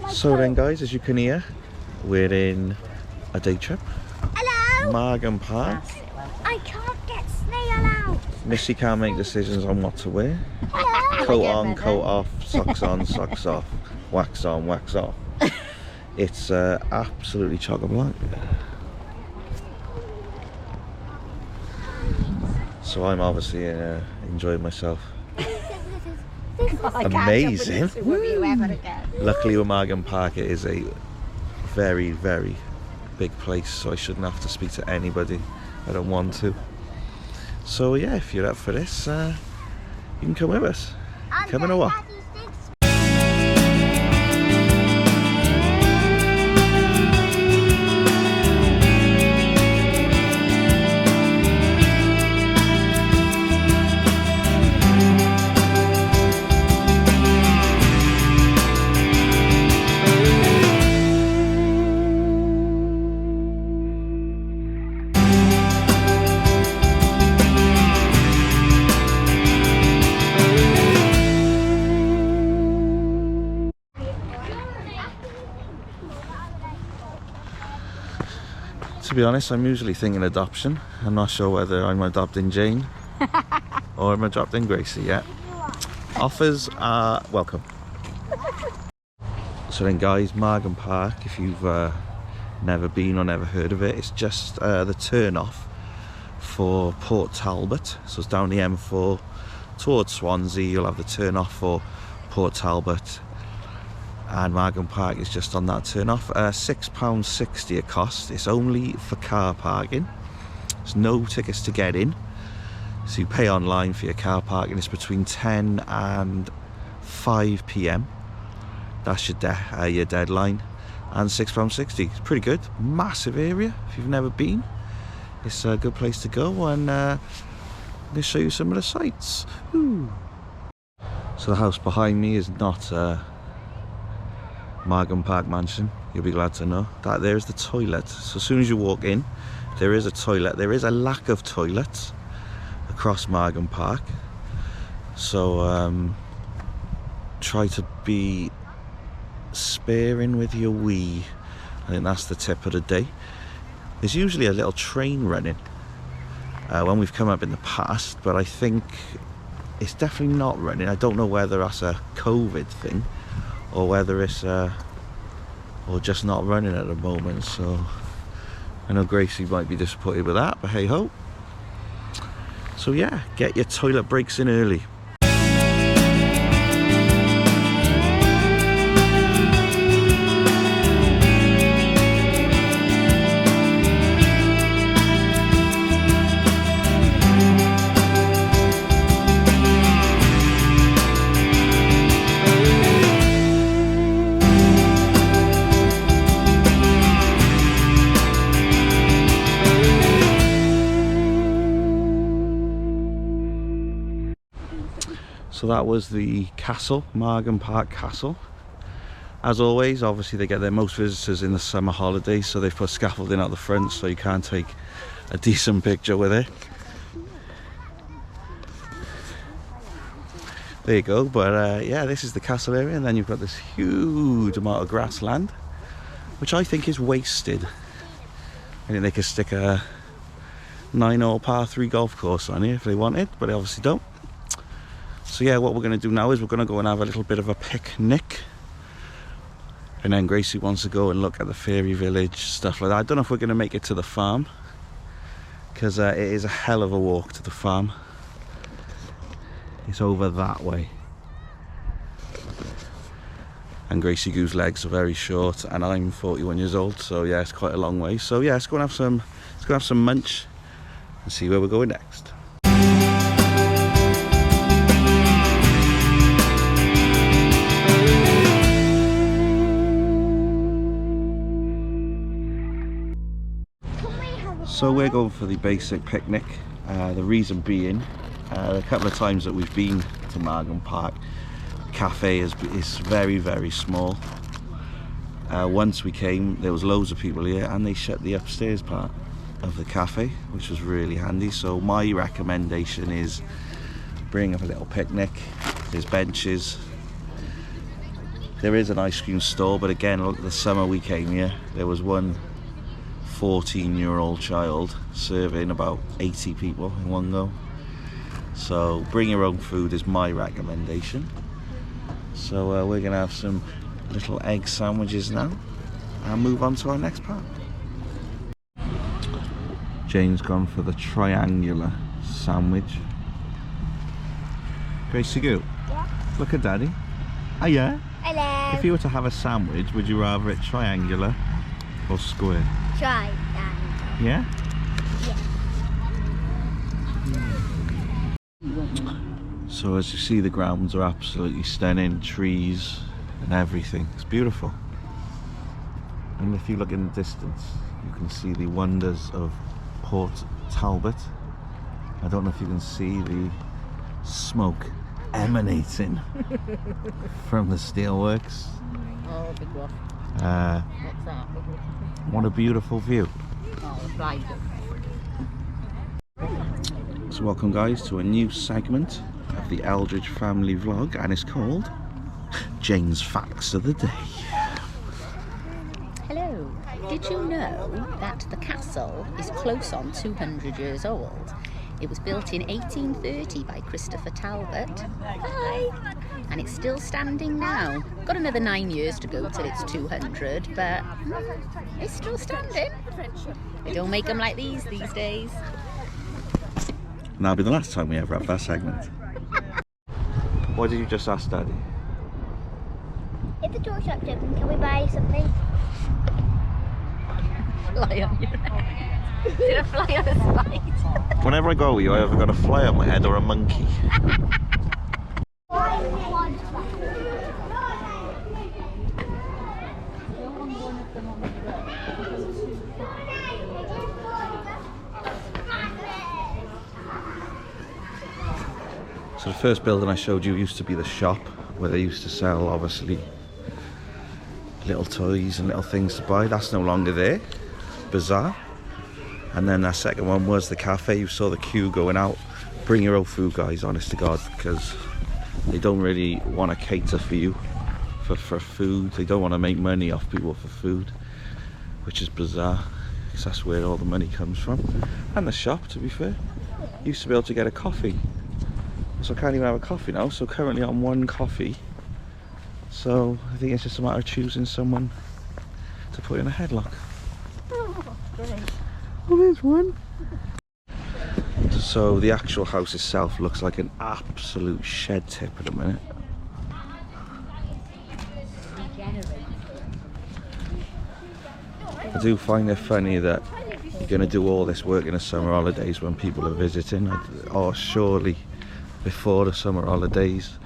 So then guys, as you can hear, we're in a day trip. Hello! Margam Park. I can't get snail out. Missy can't make decisions on what to wear. Hello! Coat on, coat off, socks on, socks off, wax on, wax off. It's absolutely chock-a-block. So I'm obviously enjoying myself. Amazing. Luckily with Margam Park it is a very, very big place, so I shouldn't have to speak to anybody. I don't want to. So yeah, if you're up for this, you can come with us. Coming or what? To be honest, I'm usually thinking adoption. I'm not sure whether I'm adopting Jane or I'm adopting Gracie yet. Offers are welcome. So then guys, Margam Park, if you've never been or never heard of it, it's just the turn off for Port Talbot. So it's down the M4 towards Swansea. You'll have the turn off for Port Talbot, and Margam Park is just on that turn off. £6.60 a cost. It's only for car parking. There's no tickets to get in, so you pay online for your car parking. It's between 10 and 5 p.m. That's your deadline, and £6.60. It's pretty good. Massive area. If you've never been, it's a good place to go, and I'm going to show you some of the sights. Ooh. So the house behind me is not Margam Park Mansion. You'll be glad to know that there is the toilet. So as soon as you walk in, there is a toilet. There is a lack of toilets across Margam Park, so try to be sparing with your wee. I think that's the tip of the day. There's usually a little train running when we've come up in the past, but I think it's definitely not running. I don't know whether that's a COVID thing or whether it's or just not running at the moment. So I know Gracie might be disappointed with that, but hey ho. So yeah, get your toilet breaks in early. So that was the castle, Margam Park Castle. As always, obviously they get their most visitors in the summer holidays, so they've put scaffolding out the front so you can't take a decent picture with it. There you go. But yeah, this is the castle area, and then you've got this huge amount of grassland, which I think is wasted. I think they could stick a 9-hole par 3 golf course on here if they wanted, but they obviously don't. So yeah, what we're going to do now is we're going to go and have a little bit of a picnic, and then Gracie wants to go and look at the fairy village, stuff like that. I don't know if we're going to make it to the farm, because it is a hell of a walk to the farm. It's over that way, and Gracie Goo's legs are very short, and I'm 41 years old, so yeah, it's quite a long way. So yeah, let's go and have some munch and see where we're going next. So we're going for the basic picnic. The reason being, a couple of times that we've been to Margam Park, the cafe is very, very small. Once we came, there was loads of people here, and they shut the upstairs part of the cafe, which was really handy. So my recommendation is bring up a little picnic. There's benches, There is an ice cream store, but again, look, the summer we came here, there was one 14-year-old child serving about 80 people in one go. So bring your own food is my recommendation. So we're gonna have some little egg sandwiches now and move on to our next part. Jane's gone for the triangular sandwich. Gracie Goo, Yeah. look at Daddy. Oh yeah? Hello. If you were to have a sandwich, would you rather it triangular or square? Try that. Yeah? So as you see, the grounds are absolutely stunning, trees and everything. It's beautiful. And if you look in the distance, you can see the wonders of Port Talbot. I don't know if you can see the smoke emanating from the steelworks. Oh, big one. What's that? What a beautiful view. Oh, the flies. So welcome guys to a new segment of the Eldridge family vlog, and it's called Jane's Facts of the Day. Hello. Did you know that the castle is close on 200 years old? It was built in 1830 by Christopher Talbot. Hi. And it's still standing now. Got another 9 years to go till it's 200, but it's still standing. They don't make them like these days. And that'll be the last time we ever have that segment. What did you just ask Daddy? If the door shop's open, can we buy something? Fly on your head. Did a fly on a spike? Whenever I go with you, I either got a fly on my head or a monkey. So the first building I showed you used to be the shop, where they used to sell, obviously, little toys and little things to buy. That's no longer there. Bizarre. And then that second one was the cafe. You saw the queue going out. Bring your own food, guys, honest to God, because they don't really want to cater for you for food. They don't want to make money off people for food, which is bizarre, because that's where all the money comes from. And the shop, to be fair, used to be able to get a coffee. So I can't even have a coffee now, so currently I'm one coffee. So I think it's just a matter of choosing someone to put in a headlock. Oh, great. Oh, there's one. So the actual house itself looks like an absolute shed tip at the minute. I do find it funny that you're going to do all this work in the summer holidays when people are visiting, or surely before the summer holidays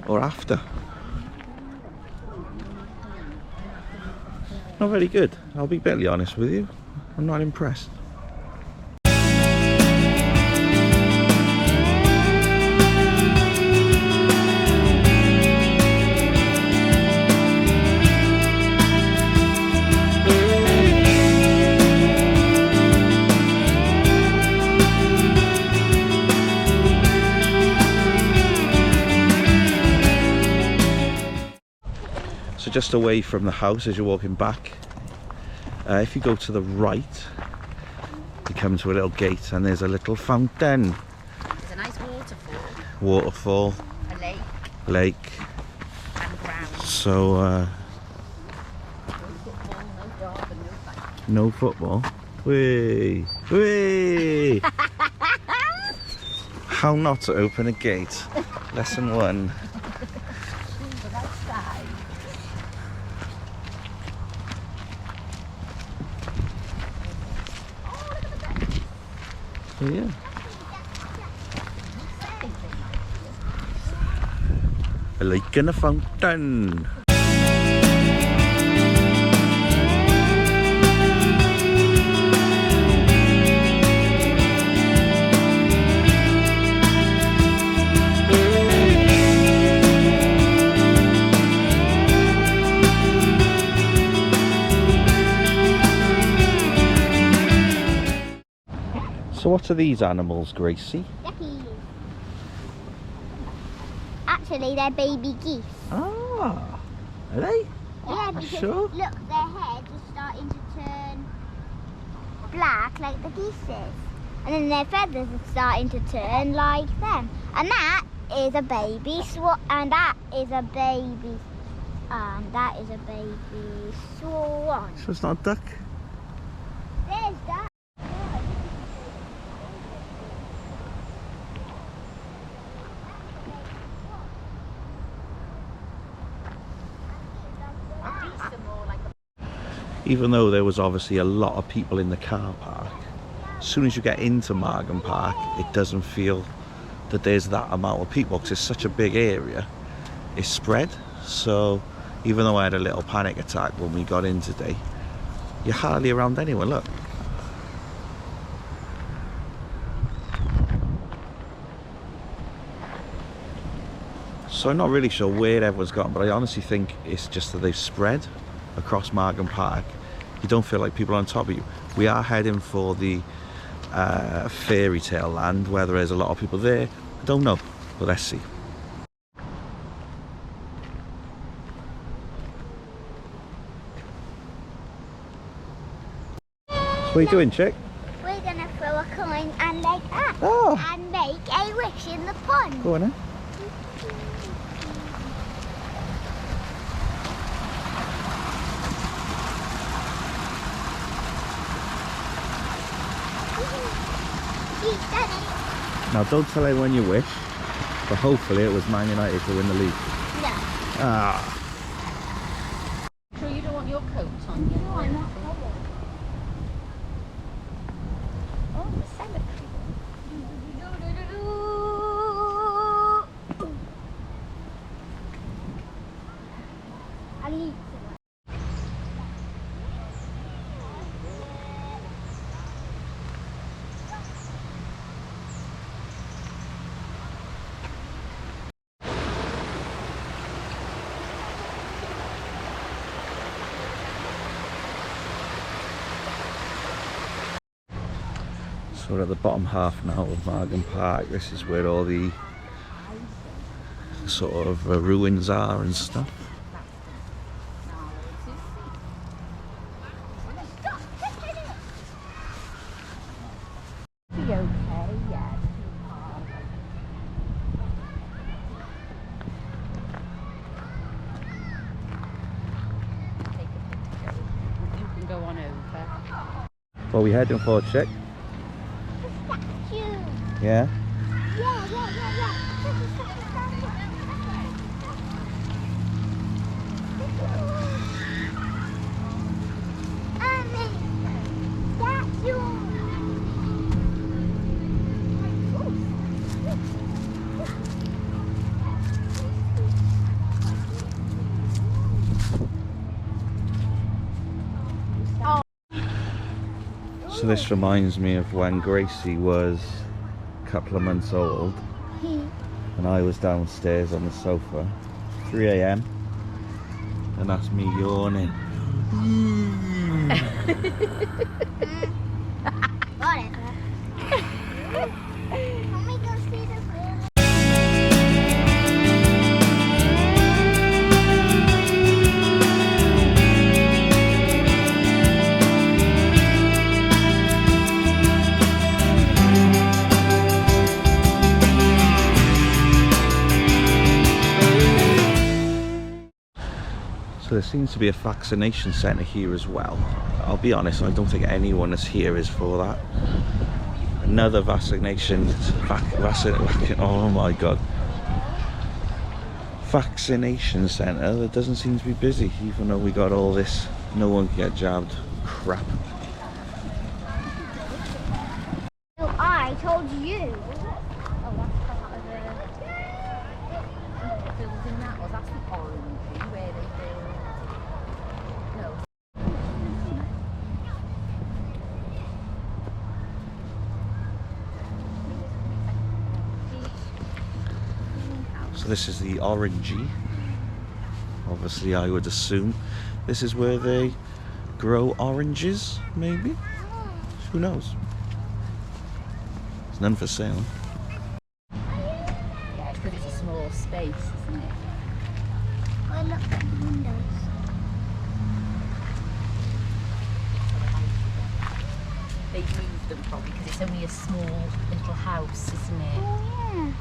or after. Not very good, I'll be bitterly honest with you. I'm not impressed. So just away from the house as you're walking back, if you go to the right, you come to a little gate and there's a little fountain. There's a nice waterfall. Waterfall. A lake. Lake. And ground. So, no football. Whee! Whee! How not to open a gate. Lesson 1. So yeah. A lake and a fountain. So what are these animals, Gracie? Duckies. Actually, they're baby geese. Ah. Are they? Yeah, because Sure. look, their heads are starting to turn black like the geese's. And then their feathers are starting to turn like them. And that is a baby swan, and that is a baby, swan. So it's not a duck? There's that. Even though there was obviously a lot of people in the car park, as soon as you get into Margam Park, it doesn't feel that there's that amount of people because it's such a big area. It's spread, so even though I had a little panic attack when we got in today, you're hardly around anyone. Look. So I'm not really sure where everyone's gone, but I honestly think it's just that they've spread across Margam Park. You don't feel like people are on top of you. We are heading for the fairy tale land. Whether there's a lot of people there, I don't know, but let's see. So what are you doing, chick? We're gonna throw a coin and make up and make a wish in the pond. Go on then. Now don't tell anyone you wish, but hopefully it was Man United to win the league. Yeah. Ah. Sure you don't want your coat on yet? No, I'm not covered. Oh, the cemetery. I need So we're at the bottom half now of Margam Park. This is where all the sort of ruins are and stuff. Be okay, yeah. Take a picture. You can go on over. What are we heading for, chick? statue. Yeah? Yeah. There's a statue. So this reminds me of when Gracie was a couple of months old and I was downstairs on the sofa, 3 AM, and that's me yawning. Whatever. Can we go see the film? So there seems to be a vaccination centre here as well. I'll be honest, I don't think anyone is here is for that. Another vaccination, oh my god. Vaccination centre that doesn't seem to be busy, even though we got all this no one can get jabbed crap. So I told you. Oh, that's part of the building that was. That's the orangey where they build. No. So this is the orangey. Obviously I would assume this is where they grow oranges, maybe? Who knows? There's none for sale. Yeah, it's because it's a small space, isn't it? Well, look at the windows. They've moved them probably because it's only a small little house, isn't it? Oh, yeah.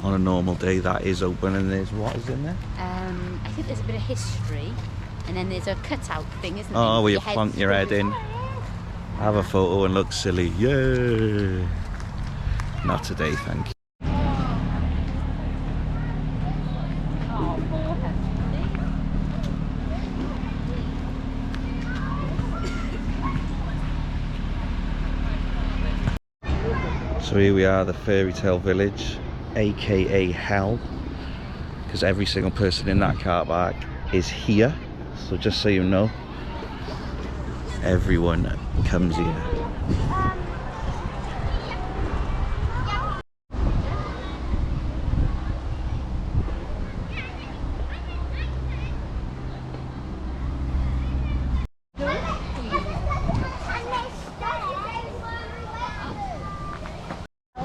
On a normal day that is open, and there's what is in there? I think there's a bit of history, and then there's a cutout thing, isn't there? Oh, where you plonk your head in, have a photo and look silly. Yay! Not today, thank you. So here we are, the fairy tale village, aka hell, because every single person in that car park is here. So just so you know, everyone comes here.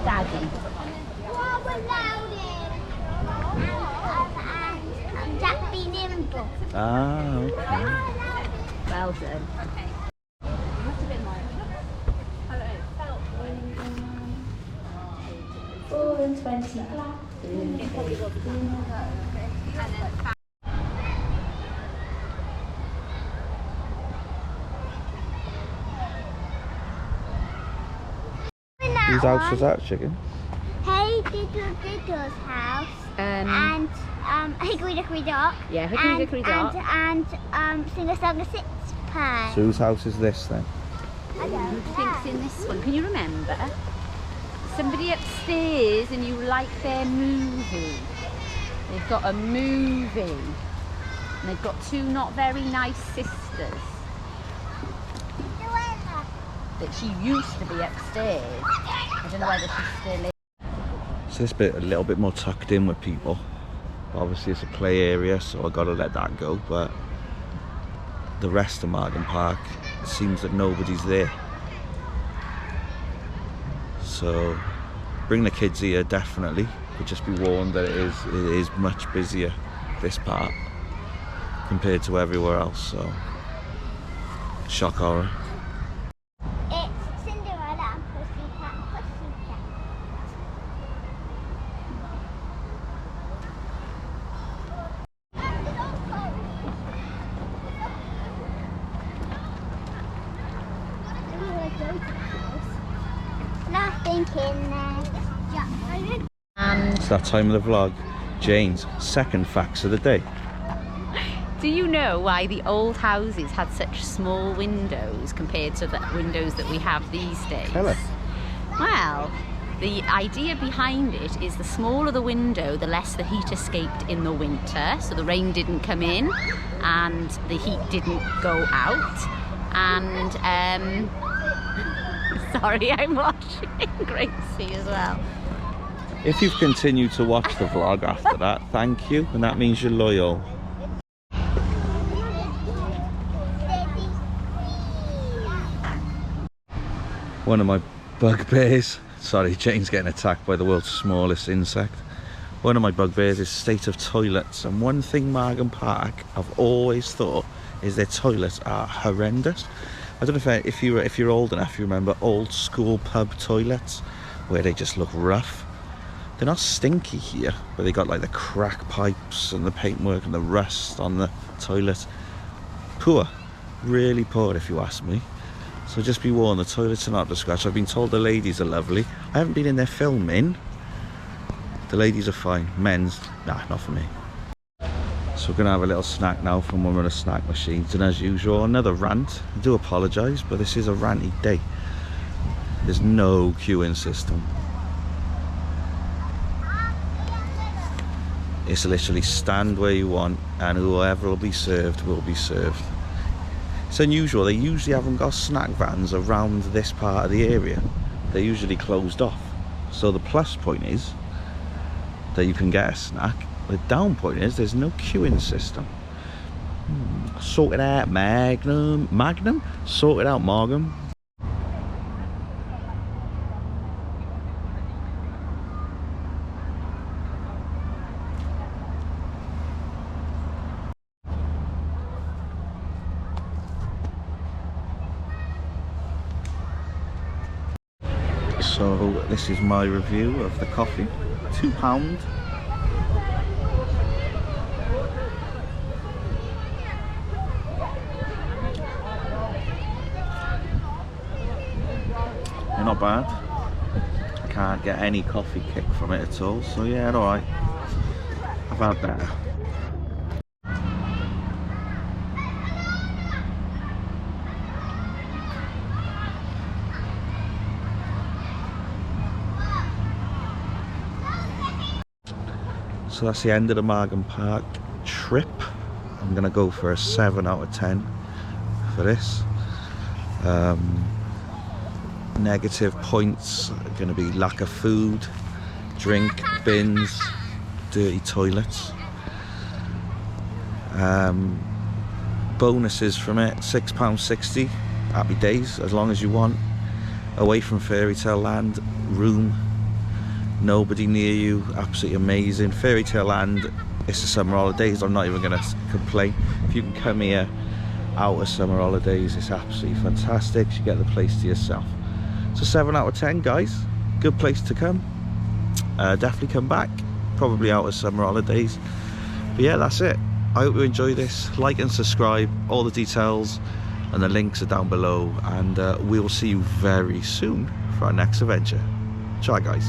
Daddy. Jack be nimble. Ah, okay. Well done. Whose house was that, chicken? Hey, Diddle's house. And Hickory Dickory Dock. Yeah, Hickory Dickory Dock. And Sing a Song of Sixpence. So whose house is this then? I Who don't do you think's in this one? Can you remember? Somebody upstairs, and you like their movie. They've got a movie. And they've got two not very nice sisters. That she used to be upstairs. I don't know whether she's still in. So this bit a little bit more tucked in with people. Obviously it's a play area, so I gotta let that go, but the rest of Margam Park, it seems that nobody's there. So bring the kids here definitely, but just be warned that it is much busier, this part, compared to everywhere else, so shock horror. It's Cinderella and Pussycat. Nothing in there. It's that time of the vlog. Jane's second facts of the day. Do you know why the old houses had such small windows compared to the windows that we have these days? Tell us. Well, the idea behind it is the smaller the window, the less the heat escaped in the winter, so the rain didn't come in and the heat didn't go out. And sorry, I'm watching Gracie as well. If you've continued to watch the vlog after that, thank you, and that means you're loyal. One of my bugbears, sorry, Jane's getting attacked by the world's smallest insect. One of my bugbears is state of toilets, and one thing Margam Park I've always thought is their toilets are horrendous. I don't know if you're old enough, you remember old school pub toilets where they just look rough. They're not stinky here, but they got like the crack pipes and the paintwork and the rust on the toilet. Poor, really poor if you ask me. So just be warned, the toilets are not up to scratch. I've been told the ladies are lovely. I haven't been in there filming. The ladies are fine. Men's, nah, not for me. So we're gonna have a little snack now from one of the snack machines, and as usual, another rant. I do apologise, but this is a ranty day. There's no queuing system. It's literally stand where you want, and whoever will be served will be served. It's unusual, they usually haven't got snack vans around this part of the area. They're usually closed off. So the plus point is that you can get a snack. The down point is there's no queuing system. Sort it out, Magnum? Sort it out, Margam. So this is my review of the coffee. £2. They're not bad. I can't get any coffee kick from it at all, so yeah, alright. I've had better. So that's the end of the Margam Park trip. I'm gonna go for a 7 out of 10 for this. Negative points are going to be lack of food, drink, bins, dirty toilets. Bonuses from it, £6.60, happy days, as long as you want. Away from Fairy Tale Land, room, nobody near you, absolutely amazing. Fairy Tale Land, it's the summer holidays, I'm not even going to complain. If you can come here out of summer holidays, it's absolutely fantastic. You get the place to yourself. So 7 out of 10, guys. Good place to come. Definitely come back. Probably out of summer holidays. But yeah, that's it. I hope you enjoy this. Like and subscribe. All the details and the links are down below. And we will see you very soon for our next adventure. Ciao, guys.